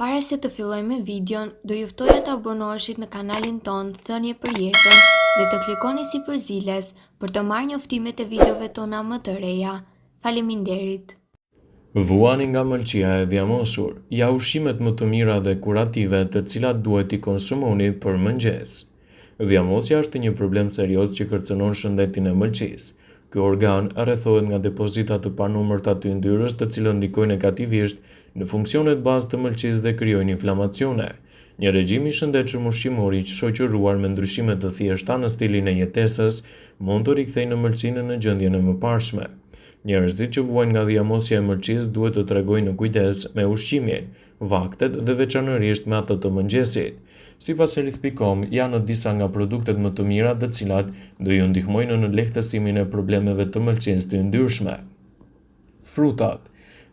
Para se të fillojmë me videon, do ju ftoja të abonoheshit në kanalin ton Thënie për Jetën dhe të klikoni si përziles për të marrë njoftimet e videove tona më të reja. Faleminderit. Vuani nga mëlçia e dhjamosur, ja ushqimet më të mira dhe kurative të cilat duhet i konsumoni për mëngjes. Dhjamosja është një problem serioz që kërcënon shëndetin e mëlçisë. Ky organ rrethohet nga depozita të panumërta të yndyrës, të cilët ndikojnë negativisht në funksionet bazë të mëlçisë dhe krijojnë inflamacione. Një regjim i shëndetshëm ushqimor i shoqëruar me ndryshime të thjeshta në stilin e jetesës mund të rikthejë në mëlçinë në gjendjen e mëparshme. Njerëzit që vuajnë nga dhjamosja e mëlçisë duhet të tregojnë në kujdes me ushqimin, vaktet dhe veçanërisht me ato të mëngjesit. Sipas Health.com, janë disa nga produktet më të mira të cilat do ju ndihmojnë në lehtësimin e problemeve të mëlçisë të yndyrshme. Frutat.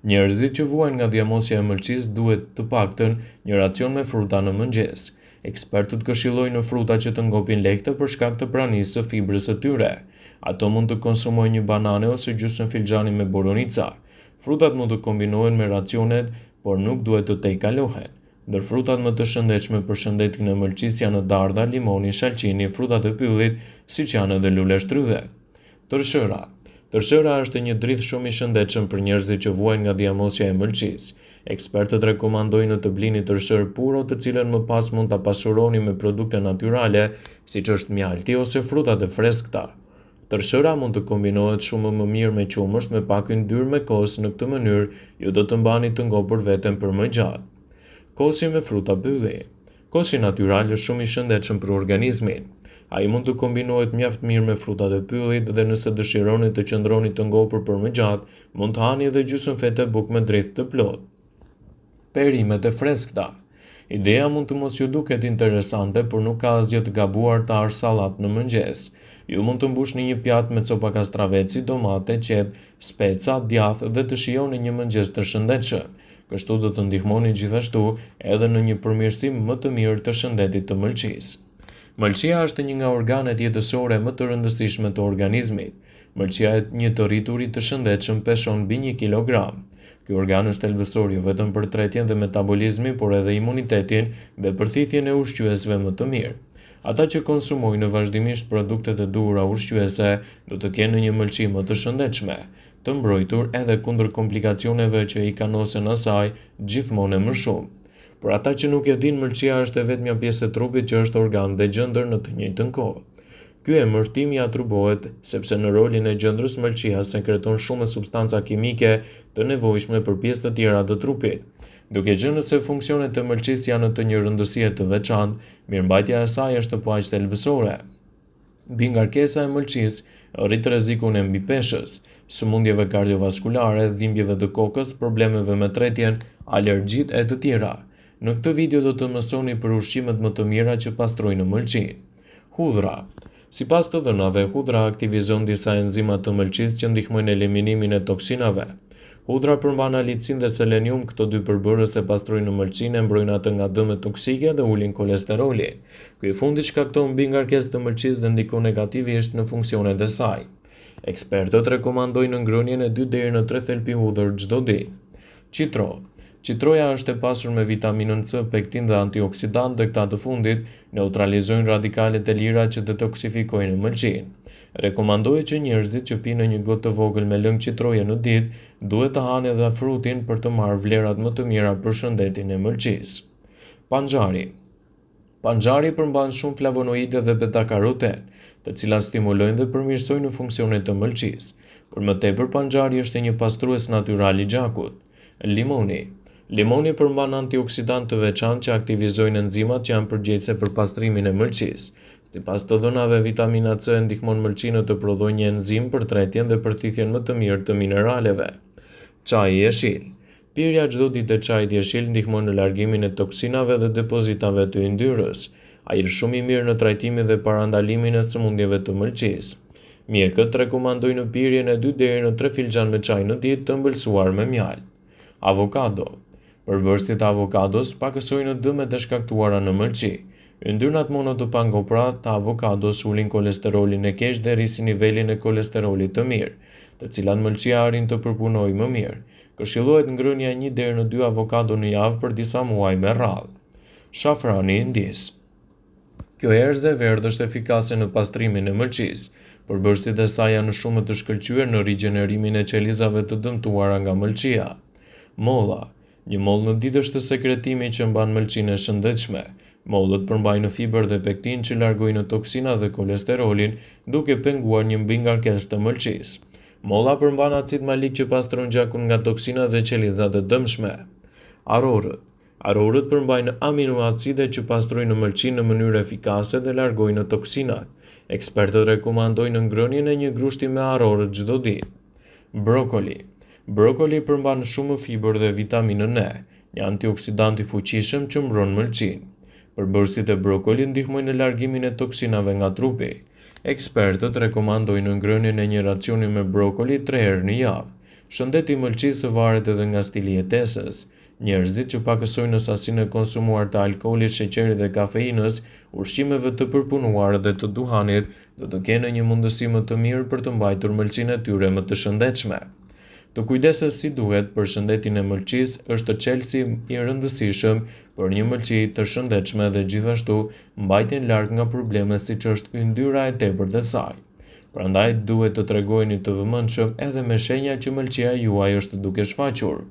Njerëzit që vuajnë nga dhjamosja e mëlçisë duhet të paktën një racion me fruta në mëngjes. Ekspertët këshillojnë fruta që të ngopin lehtë për shkak të pranisë së fibrës së tyre. Ato mund të konsumojnë një banane ose gjysmë filxhani me borovnica. Frutat mund të kombinohen me racionet, por nuk duhet të tejkalohen. Ndër frutat më të shëndetshme për shëndetin e mëlçisë janë dardha, limoni, shalqini, frutat e pyllit, siç janë edhe luleshtrydhet. Tërshëra. Tërshëra është një dridh shumë i shëndetshëm për njerëzit që vuajnë nga dhjamosja e mëlçisë. Ekspertët rekomandojnë të blini tërshërë puro, të cilën më pas mund ta pasuroni me produkte natyrale, siç është mjalti ose frutat e freskëta. Tërshëra mund të kombinohet shumë më mirë me qumësht me pak yndyrë me kos. Në këtë mënyrë ju do të mbani të ngopur veten për më gjatë. Kosi me fruta pylli. Kosi natyral është shumë i shëndetshëm për organizmin. Ai mund të kombinohet mjaft mirë me frutat e pyllit dhe nëse dëshironi të qëndroni të ngopur për më gjatë, mund të hani edhe gjysmë fete bukë me drithë të plotë. Perimet e freskëta. Ideja mund të mos ju duket interesante, por nuk ka asgjë të gabuar të hash sallatë në mëngjes. Ju mund të mbushni një pjatë me copa kastraveci, domate, qep, speca, djathë dhe të shijoni një mëngjes të shëndetshëm. Kështu do të ndihmoni gjithashtu edhe në një përmirësim më të mirë të shëndetit të mëlçisë. Mëlçia është një nga organet jetësore më të rëndësishme të organizmit. Mëlçia e një të rriturit të shëndetshëm peshon mbi 1 kilogram. Ky organ është thelbësor jo vetëm për tretjen dhe metabolizmin, por edhe imunitetin dhe përthithjen e ushqyesve më të mirë. Ata që konsumojnë vazhdimisht produktet e duhura ushqyese do të kenë një mëlçi më të shëndetshme, të mbrojtur edhe kundër komplikacioneve që i kanosen asaj gjithmonë më shumë. Por ata që nuk e dinë, mëlçia është vetëm një pjesë e trupit që është organ dhe gjendër në të njëjtën kohë. Ky emërtim i atribuohet sepse në rolin e gjendrës mëlçia sekreton shumë substanca kimike të nevojshme për pjesë të tjera të trupit. Duke qenë se funksionet e mëlçisë janë të një rëndësie të veçantë, mirëmbajtja e saj është po aq thelbësore. Bingarkesa e mëlçisë rrit rrezikun e mbipeshës, sëmundjeve kardiovaskulare, dhimbjeve të kokës, problemeve me tretjen, alergjitë e të tjera. Në këtë video do të mësoni për ushqimet më të mira që pastrojnë mëlçinë. Hudhra. Sipas të dhënave, hudhra aktivizon disa enzima të mëlçisë që ndihmojnë eliminimin e toksinave. Hudhra përmban alicin dhe selenium, këto dy përbërës e pastrojnë mëlçinë, mbrojnë atë nga dëmet toksike dhe ulin kolesterolin. Ky i fundit shkakton bingarkesë të mëlçisë dhe ndikon negativisht në funksionet e saj. Ekspertët rekomandojnë ngrënien e 2 deri në 3 thelpi hudhër çdo ditë. Qitro. Qitroja është e pasur me vitaminën C, pektin dhe antioksidant, dhe këta të fundit neutralizojnë radikalet e lira që detoksifikojnë mëlçinë. Rekomandohet që njerëzit që pinë një gotë të vogël me lëng qitroje në ditë duhet të hanë edhe frutin për të marrë vlerat më të mira për shëndetin e mëlçisë. Panxhari. Panxhari përmban shumë flavonoide dhe beta-karoten, të cilat stimulojnë dhe përmirësojnë funksionet të mëlçisë. Por më tepër, panxhari është një pastrues natyral i gjakut. Limoni. Limoni përmban antioksidant të veçantë që aktivizojnë enzimat që janë përgjegjëse për pastrimin e mëlçisë. Sipas të dhënave, vitamina C ndihmon mëlçinë të prodhojë një enzim për tretjen dhe përthithjen më të mirë të mineraleve. Çaji i jeshil. Pirja çdo ditë e çajit jeshil ndihmon në largimin e toksinave dhe depozitave të yndyrës. Ai është shumë i mirë në trajtimin dhe parandalimin e sëmundjeve të mëlçisë. Mjekët rekomandojnë pirjen e 2 deri në 3 filxhan me çaj në ditë të ëmbëlsuar me mjaltë. Avokado. Përbërësit e avokados pakësojnë dëmet e shkaktuara në mëlçi. Yndyrnat mono të pangopra të avokados ulin kolesterolin e keq dhe rrisin nivelin e kolesterolit të mirë, të cilat mëlçia arrin të përpunojë më mirë. Këshillohet ngrënia 1 deri në 2 avokado në javë për disa muaj me radhë. Shafrani ndis. Kjo erëzë e verdhë është efikase në pastrimin e mëlçisë. Përbërësit e saj janë shumë të shkëlqyer në rigjenerimin e qelizave të dëmtuara nga mëlçia. Molla. Një mollë në ditë është sekretimi që mban mëlçinë e shëndetshme. Mollët përmbajnë fiber dhe pektin që largojnë toksina dhe kolesterolin, duke penguar një mbingarkesë të mëlçisë. Molla përmban acid malik që pastron gjakun nga toksinat dhe qelizat e dëmshme. Arorët. Arorët përmbajnë aminoacide që pastrojnë mëlçinë në mënyrë efikase dhe largojnë toksinat. Ekspertët rekomandojnë ngrënien e një grushti me arorët çdo ditë. Brokoli. Brokoli përmban shumë fiber dhe vitaminën E, një antioksidant i fuqishëm që mbron mëlçinë. Përbërësit e brokolit ndihmojnë në largimin e toksinave nga trupi. Ekspertët rekomandojnë ngrënien e një racioni me brokoli 3 herë në javë. Shëndeti i mëlçisë varet edhe nga stili jetesës. Njerëzit që pakësojnë në sasinë e konsumuar të alkoolit, sheqerit dhe kafeinës, ushqimeve të përpunuara dhe të duhanit, do të kenë një mundësi më të mirë për të mbajtur mëlçinë e tyre më të shëndetshme. Të kujdeset si duhet për shëndetin e mëlçisë është çelësi i rëndësishëm për një mëlçi të shëndetshme dhe gjithashtu mbajtjen larg nga problemet siç është yndyra e tepërt e saj. Prandaj duhet të tregojeni të vëmendshëm edhe me shenja që mëlçia juaj është duke shfaqur.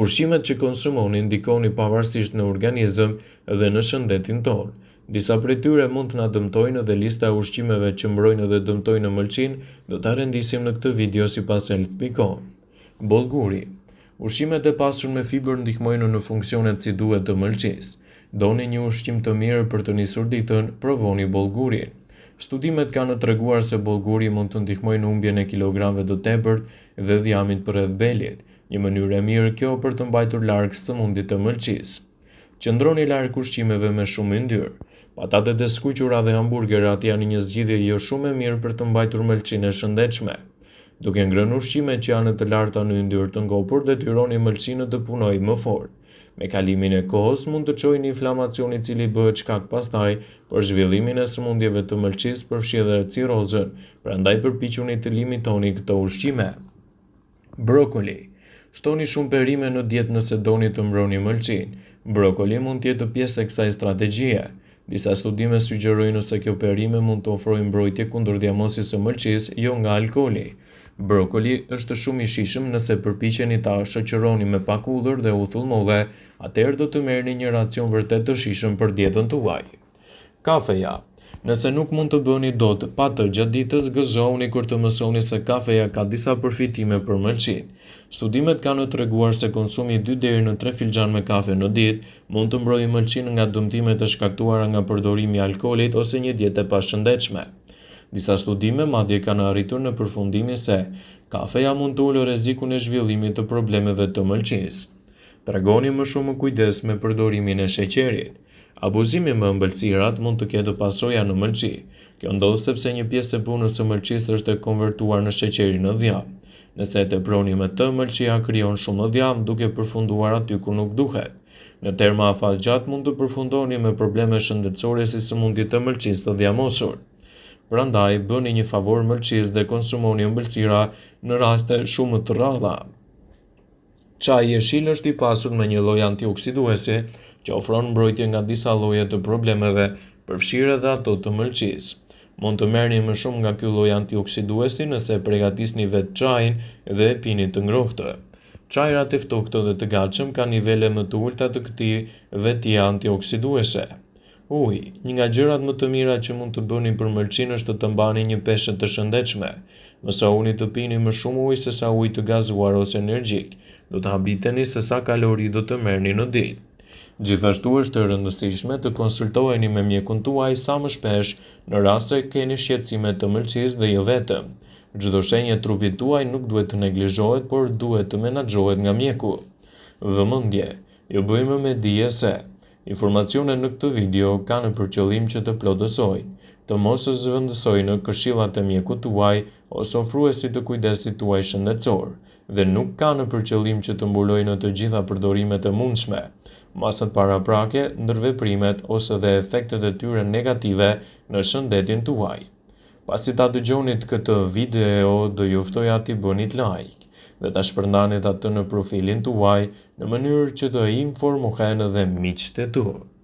Ushqimet që konsumoni ndikojnë pavarësisht në organizëm dhe në shëndetin tonë. Disa prej tyre mund të na dëmtojnë dhe lista e ushqimeve që mbrojnë dhe dëmtojnë mëlçinë do ta rendisim në këtë video sipas health.com. Bollguri. Ushqimet e pasur me fiber ndihmojnë në funksionet si duhet të mëlçisë. Doni një ushqim të mirë për të nisur ditën, provoni bollgurin. Studimet kanë treguar se bollguri mund të ndihmojë në humbjen e kilogramëve të tepërt dhe dhiambit përreth belit. Një mënyrë e mirë kjo për të mbajtur larg sëmundjet të mëlçisë. Qëndroni larg ushqimeve me shumë yndyrë. Patatet e skuqura dhe hamburgerat janë një zgjidhje jo shumë e mirë për të mbajtur mëlçinë e shëndetshme. Duke ngrënë ushqime që janë të larta në yndyrë të ngopur, detyroni mëlçinë të punojë më fort. Me kalimin e kohës mund të çojë në inflamacion i cili bëhet shkak pastaj për zhvillimin e sëmundjeve të mëlçisë, përfshi edhe cirozën. Prandaj përpiquni të limitoni këto ushqime. Brokoli. Shtoni shumë perime në dietë nëse doni të mbroni mëlçinë. Brokoli mund të jetë pjesë e kësaj strategjie. Disa studime sugjerojnë se kjo perime mund të ofrojë mbrojtje kundër dhiambosit së mëlçisë, jo nga alkooli. Brokoli është shumë i shijshëm nëse përpiqeni ta shoqëroni me pak hudhër dhe uthullmodhe, atëherë do të merrni një racion vërtet të shijshëm për dietën tuaj. Kafeja. Nëse nuk mund të bëni dot pa të gjatë ditës, gëzohuni kur të mësoni se kafeja ka disa përfitime për mëlçinë. Studimet kanë treguar se konsumi 2 deri në 3 filxhan me kafe në ditë mund të mbrojë mëlçinë nga dëmtimet e shkaktuara nga përdorimi i alkoolit ose një dietë e pashëndetshme. Disa studime madje kanë arritur në përfundimin se kafeja mund të ulë rrezikun e zhvillimit të problemeve të mëlçisë. Tregoni më shumë kujdes me përdorimin e sheqerit. Abuzimi me ëmbëlsirat mund të ketë pasoja në mëlçi. Kjo ndodh sepse një pjesë e punës së mëlçisë është e konvertuar në sheqerin në dhiamb. Nëse e teproni me të, mëlçia krijon shumë dhiamb duke përfunduar aty ku nuk duhet. Në terma afatgjat mund të përfundoni me probleme shëndetësore si sëmundjet e mëlçisë të dhiambosur. Prandaj bëni një favor mëlçisë dhe konsumoni ëmbëlsira në raste shumë të rralla. Çaji i jeshil është i pasur me një lloj antioksiduesi që ofron mbrojtje nga disa lloje të problemeve, përfshirë edhe ato të mëlçisë. Mund të merrni më shumë nga ky lloj antioksiduesi nëse përgatisni vetë çajin dhe e pini të ngrohtë. Çajrat e ftohtë dhe të gatshëm kanë nivele më të ulta të këtij vetie antioksiduese. Uji, një nga gjërat më të mira që mund të bëni për mëlçinë është të mbani një peshë të shëndetshme. Mësoni të pini më shumë ujë se sa ujë të gazuar ose energjik. Do të habiteni se sa kalori do të merrni në ditë. Gjithashtu është e rëndësishme të konsultoheni me mjekun tuaj sa më shpesh në rast se keni shqetësime të mëlçisë dhe jo vetëm. Çdo shenjë e trupit tuaj nuk duhet të neglizhohet, por duhet të menaxhohet nga mjeku. Vëmendje, ju bëjmë me dije se informacionet në këtë video kanë për qëllim që të plotësojnë, të mos zëvendësojnë këshillat e mjekut tuaj ose ofruesit të kujdesit tuaj shëndetësor, dhe nuk kanë për qëllim që të mbulojnë të gjitha përdorimet e mundshme, masat paraprake, ndërveprimet ose dhe efektet e tyre negative në shëndetin tuaj. Pasi ta dëgjonit këtë video, do ju ftoj t'i bëni like. dhe ta shpërndanit atë në profilin tuaj në mënyrë që të informohen edhe miqtë tuaj.